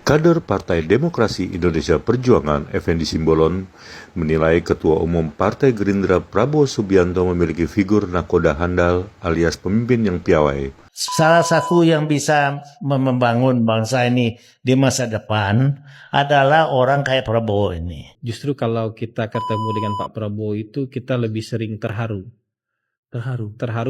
Kader Partai Demokrasi Indonesia Perjuangan Effendi Simbolon menilai Ketua Umum Partai Gerindra Prabowo Subianto memiliki figur nakoda handal alias pemimpin yang piawai. Salah satu yang bisa membangun bangsa ini di masa depan adalah orang kayak Prabowo ini. Justru kalau kita ketemu dengan Pak Prabowo itu kita lebih sering terharu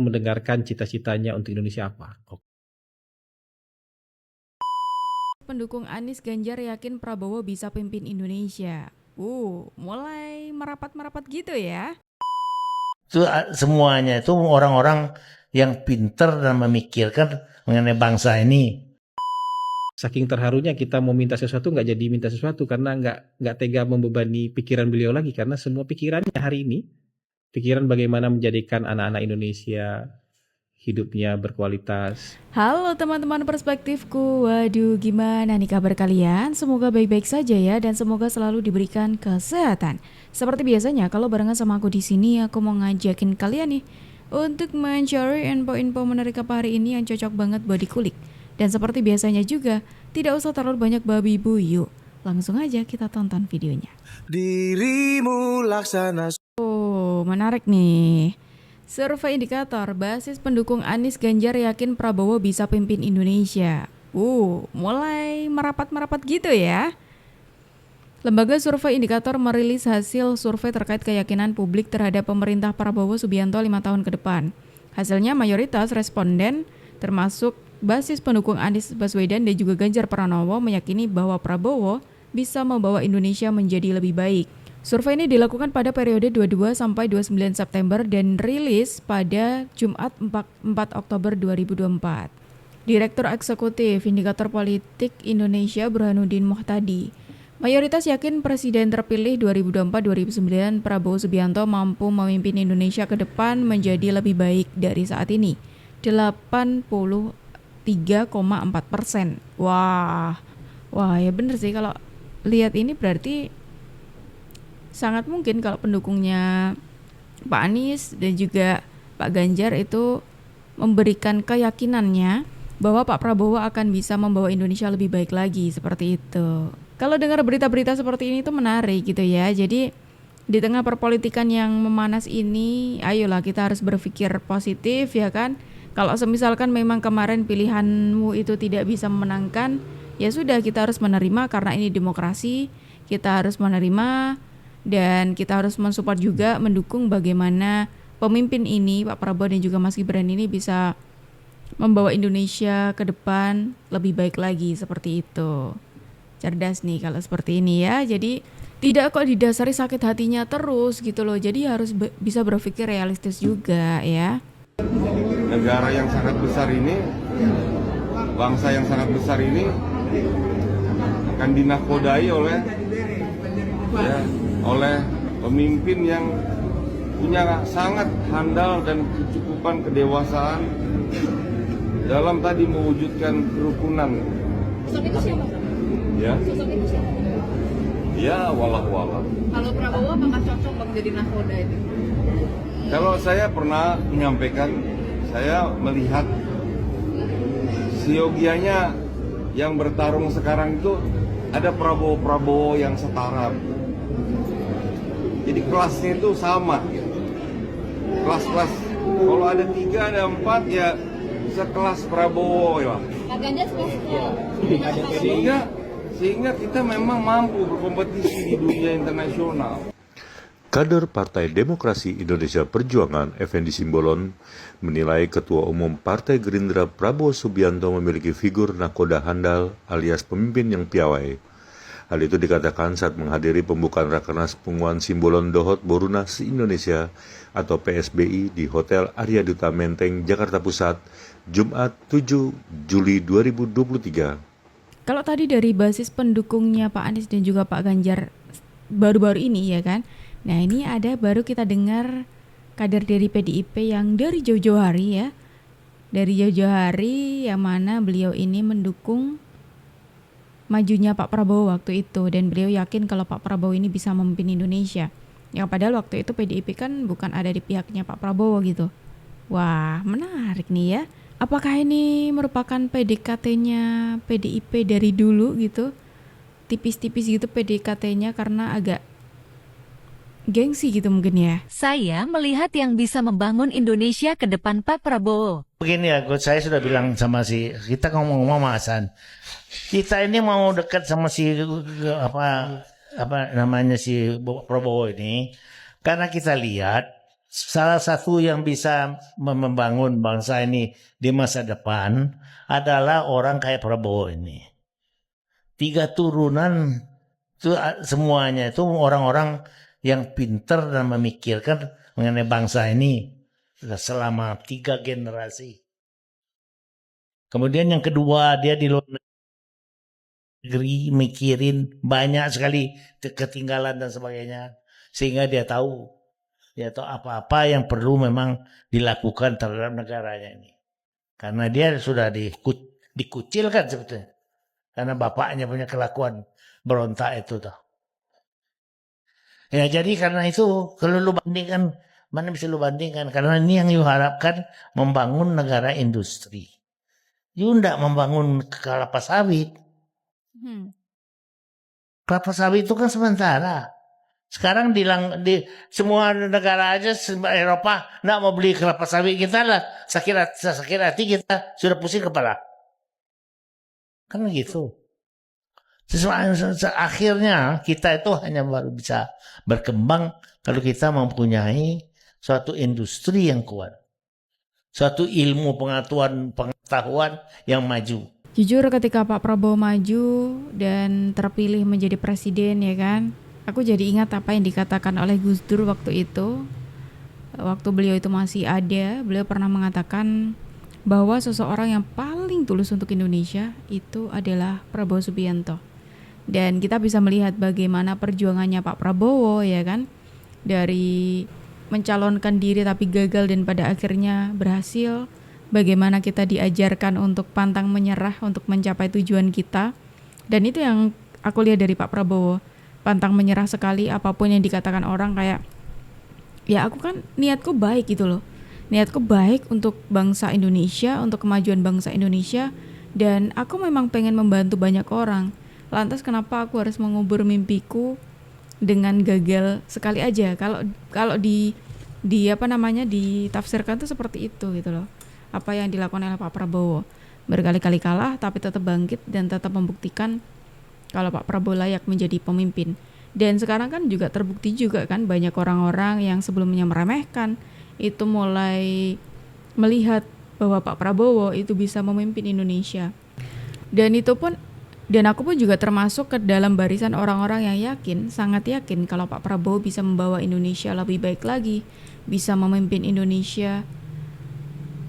mendengarkan cita-citanya untuk Indonesia apa. Pendukung Anies Ganjar yakin Prabowo bisa pimpin Indonesia. Mulai merapat-merapat gitu ya. Itu semuanya itu orang-orang yang pintar dan memikirkan mengenai bangsa ini. Saking terharunya kita mau minta sesuatu nggak jadi minta sesuatu karena nggak tega membebani pikiran beliau lagi, karena semua pikirannya hari ini pikiran bagaimana menjadikan anak-anak Indonesia hidupnya berkualitas. Halo teman-teman perspektifku, waduh gimana nih kabar kalian? Semoga baik-baik saja ya dan semoga selalu diberikan kesehatan. Seperti biasanya kalau barengan sama aku di sini, aku mau ngajakin kalian nih untuk mencari info-info menarik apa hari ini yang cocok banget buat dikulik. Dan seperti biasanya juga, tidak usah terlalu banyak babi bu, yuk langsung aja kita tonton videonya. Dirimu laksana. Menarik nih. Survei indikator basis pendukung Anies Ganjar yakin Prabowo bisa pimpin Indonesia. Mulai merapat-merapat gitu ya. Lembaga Survei Indikator merilis hasil survei terkait keyakinan publik terhadap pemerintah Prabowo Subianto 5 tahun ke depan. Hasilnya mayoritas responden termasuk basis pendukung Anies Baswedan dan juga Ganjar Pranowo meyakini bahwa Prabowo bisa membawa Indonesia menjadi lebih baik. Survei ini dilakukan pada periode 22 sampai 29 September dan rilis pada Jumat 4 Oktober 2024. Direktur Eksekutif Indikator Politik Indonesia Burhanuddin Muhtadi, mayoritas yakin Presiden terpilih 2024-2029 Prabowo Subianto mampu memimpin Indonesia ke depan menjadi lebih baik dari saat ini. 83,4%. Wah ya bener sih, kalau lihat ini berarti sangat mungkin kalau pendukungnya Pak Anies dan juga Pak Ganjar itu memberikan keyakinannya bahwa Pak Prabowo akan bisa membawa Indonesia lebih baik lagi, seperti itu. Kalau dengar berita-berita seperti ini tuh menarik gitu ya. Jadi di tengah perpolitikan yang memanas ini, ayolah kita harus berpikir positif ya kan. Kalau semisalkan memang kemarin pilihanmu itu tidak bisa memenangkan, ya sudah, kita harus menerima karena ini demokrasi. Kita harus menerima dan kita harus mensupport juga, mendukung bagaimana pemimpin ini, Pak Prabowo dan juga Mas Gibran ini bisa membawa Indonesia ke depan lebih baik lagi, seperti itu. Cerdas nih kalau seperti ini ya. Jadi tidak kok didasari sakit hatinya terus gitu loh. Jadi harus bisa berpikir realistis juga ya. Negara yang sangat besar ini, bangsa yang sangat besar ini akan dinakodai oleh pemimpin yang punya sangat handal dan kecukupan kedewasaan dalam tadi mewujudkan kerukunan. Sosok itu siapa? Ya. Sosok itu siapa? Ya, walah. Kalau Prabowo apakah cocok bang jadi nakoda itu? Kalau saya pernah menyampaikan, saya melihat siogianya yang bertarung sekarang itu ada Prabowo yang setara. Jadi kelasnya itu sama, kelas-kelas. Kalau ada 3, ada 4 ya sekelas Prabowo ya. Pak Ganjar Sehingga kita memang mampu berkompetisi di dunia internasional. Kader Partai Demokrasi Indonesia Perjuangan Effendi Simbolon menilai Ketua Umum Partai Gerindra Prabowo Subianto memiliki figur nakoda handal alias pemimpin yang piawai. Hal itu dikatakan saat menghadiri pembukaan Rakernas Penguatan Simbolon Dohot Borunas Indonesia atau PSBI di Hotel Arya Duta Menteng, Jakarta Pusat, Jumat 7 Juli 2023. Kalau tadi dari basis pendukungnya Pak Anies dan juga Pak Ganjar baru-baru ini ya kan. Nah ini ada baru kita dengar kader dari PDIP yang dari jauh-jauh hari ya. Dari jauh-jauh hari yang mana beliau ini mendukung majunya Pak Prabowo waktu itu. Dan beliau yakin kalau Pak Prabowo ini bisa memimpin Indonesia. Yang padahal waktu itu PDIP kan bukan ada di pihaknya Pak Prabowo gitu. Wah menarik nih ya. apakah ini merupakan PDKT-nya PDIP dari dulu gitu? Tipis-tipis gitu PDKT-nya karena agak gengsi gitu mungkin ya. Saya melihat yang bisa membangun Indonesia ke depan Pak Prabowo. Begini ya, saya sudah bilang sama kita ngomong-ngomong sama Hasan. Kita ini mau dekat sama apa namanya si Prabowo ini karena kita lihat salah satu yang bisa membangun bangsa ini di masa depan adalah orang kayak Prabowo ini. 3 turunan itu semuanya itu orang-orang yang pintar dan memikirkan mengenai bangsa ini selama 3 generasi. Kemudian yang kedua, dia di luar negeri mikirin banyak sekali ketinggalan dan sebagainya, sehingga dia tahu apa-apa yang perlu memang dilakukan terhadap negaranya ini. Karena dia sudah dikucilkan sebetulnya, karena bapaknya punya kelakuan berontak itu tuh. Ya jadi karena itu kalau lu bandingkan, mana bisa lu bandingkan, karena ini yang you harapkan membangun negara industri. You ndak membangun kelapa sawit. Kelapa sawit itu kan sementara. Sekarang di semua negara aja Eropa ndak mau beli kelapa sawit kita lah. Sakit hati kita sudah pusing kepala. Kan gitu. Akhirnya kita itu hanya baru bisa berkembang kalau kita mempunyai suatu industri yang kuat, suatu ilmu pengetahuan yang maju. Jujur ketika Pak Prabowo maju dan terpilih menjadi presiden ya kan, aku jadi ingat apa yang dikatakan oleh Gus Dur waktu itu. Waktu beliau itu masih ada, beliau pernah mengatakan bahwa seseorang yang paling tulus untuk Indonesia itu adalah Prabowo Subianto. Dan kita bisa melihat bagaimana perjuangannya Pak Prabowo ya kan, dari mencalonkan diri tapi gagal dan pada akhirnya berhasil. Bagaimana kita diajarkan untuk pantang menyerah untuk mencapai tujuan kita. Dan itu yang aku lihat dari Pak Prabowo, pantang menyerah sekali apapun yang dikatakan orang, kayak ya aku kan niatku baik gitu loh, niatku baik untuk bangsa Indonesia, untuk kemajuan bangsa Indonesia, dan aku memang pengen membantu banyak orang. Lantas kenapa aku harus mengubur mimpiku dengan gagal sekali aja? Kalau ditafsirkan tuh seperti itu gitu loh. Apa yang dilakukan oleh Pak Prabowo, berkali-kali kalah tapi tetap bangkit dan tetap membuktikan kalau Pak Prabowo layak menjadi pemimpin. Dan sekarang kan juga terbukti juga kan, banyak orang-orang yang sebelumnya meremehkan itu mulai melihat bahwa Pak Prabowo itu bisa memimpin Indonesia. Dan aku pun juga termasuk ke dalam barisan orang-orang yang yakin, sangat yakin kalau Pak Prabowo bisa membawa Indonesia lebih baik lagi, bisa memimpin Indonesia.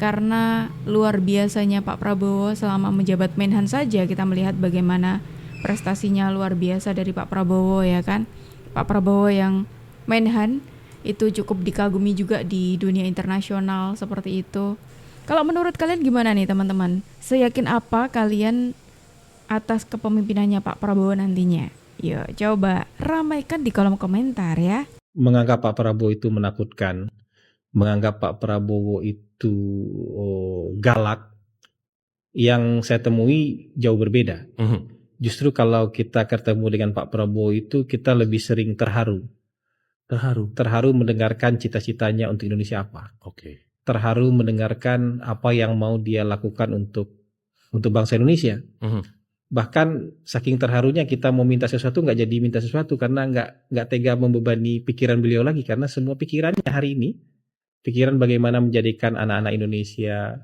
Karena luar biasanya Pak Prabowo selama menjabat Menhan saja kita melihat bagaimana prestasinya luar biasa dari Pak Prabowo ya kan. Pak Prabowo yang Menhan itu cukup dikagumi juga di dunia internasional seperti itu. Kalau menurut kalian gimana nih teman-teman? Seyakin apa kalian atas kepemimpinannya Pak Prabowo nantinya? Yuk coba ramaikan di kolom komentar ya. Menganggap Pak Prabowo itu menakutkan, menganggap Pak Prabowo itu galak, yang saya temui jauh berbeda. Justru kalau kita ketemu dengan Pak Prabowo itu kita lebih sering terharu mendengarkan cita-citanya untuk Indonesia apa. Terharu mendengarkan apa yang mau dia lakukan untuk bangsa Indonesia. Bahkan saking terharunya kita mau minta sesuatu nggak jadi minta sesuatu karena nggak tega membebani pikiran beliau lagi, karena semua pikirannya hari ini pikiran bagaimana menjadikan anak-anak Indonesia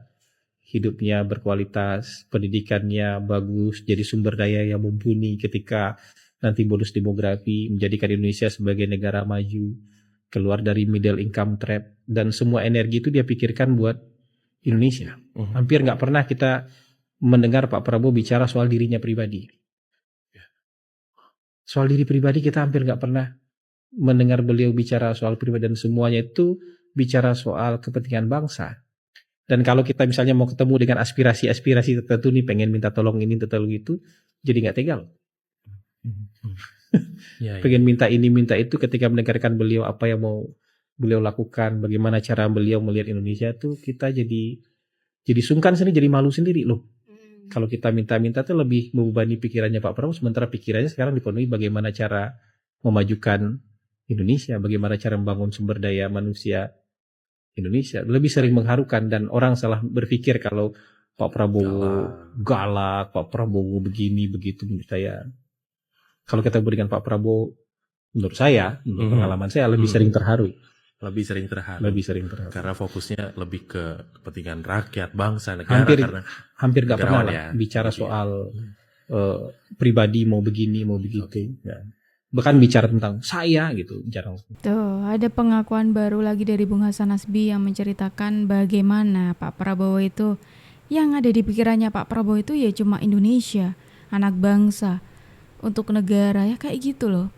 hidupnya berkualitas, pendidikannya bagus, jadi sumber daya yang mumpuni ketika nanti bonus demografi, menjadikan Indonesia sebagai negara maju, keluar dari middle income trap, dan semua energi itu dia pikirkan buat Indonesia. Hampir nggak pernah kita mendengar Pak Prabowo bicara soal dirinya pribadi. Soal diri pribadi kita hampir nggak pernah mendengar beliau bicara soal pribadi, dan semuanya itu bicara soal kepentingan bangsa. Dan kalau kita misalnya mau ketemu dengan aspirasi-aspirasi tertentu nih, pengen minta tolong ini, tolong itu, jadi nggak tega loh. Pengen minta ini, minta itu, ketika mendengarkan beliau apa yang mau beliau lakukan, bagaimana cara beliau melihat Indonesia, tuh kita jadi jadi sungkan sendiri, jadi malu sendiri loh. Kalau kita minta-minta tuh lebih membebani pikirannya Pak Prabowo, sementara pikirannya sekarang dipenuhi bagaimana cara memajukan Indonesia, bagaimana cara membangun sumber daya manusia Indonesia. Lebih sering mengharukan, dan orang salah berpikir kalau Pak Prabowo galak, Pak Prabowo begini begitu. Menurut saya, kalau kita berikan Pak Prabowo, menurut saya, menurut pengalaman saya lebih sering terharu. Lebih sering terharu. Lebih sering terharu. Karena fokusnya lebih ke kepentingan rakyat, bangsa, negara. Karena hampir gak pernah negarawan lah bicara soal pribadi mau begini mau begitu. Ya. Bahkan bicara tentang saya gitu, jarang. Tuh, ada pengakuan baru lagi dari Bung Hasan Nasbi yang menceritakan bagaimana Pak Prabowo itu, yang ada di pikirannya Pak Prabowo itu ya cuma Indonesia, anak bangsa, untuk negara, ya kayak gitu loh.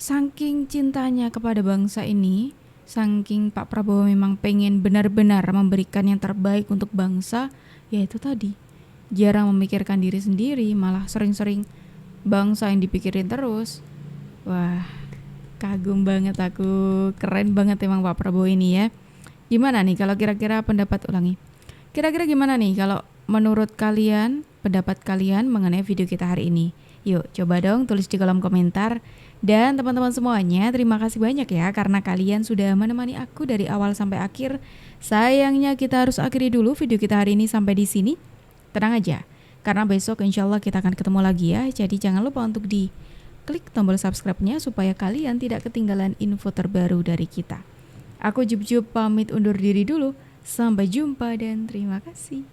Saking cintanya kepada bangsa ini, saking Pak Prabowo memang pengen benar-benar memberikan yang terbaik untuk bangsa, ya itu tadi, jarang memikirkan diri sendiri, malah sering-sering bangsa yang dipikirin terus. Wah, kagum banget aku, keren banget emang Pak Prabowo ini ya. Gimana nih kalau kira-kira pendapat ulangi? Kira-kira gimana nih kalau menurut kalian, pendapat kalian mengenai video kita hari ini? Yuk, coba dong tulis di kolom komentar. Dan teman-teman semuanya, terima kasih banyak ya karena kalian sudah menemani aku dari awal sampai akhir. Sayangnya kita harus akhiri dulu video kita hari ini sampai di sini. Tenang aja, karena besok insya Allah kita akan ketemu lagi ya. Jadi jangan lupa untuk klik tombol subscribe-nya supaya kalian tidak ketinggalan info terbaru dari kita. Aku Jub pamit undur diri dulu. Sampai jumpa dan terima kasih.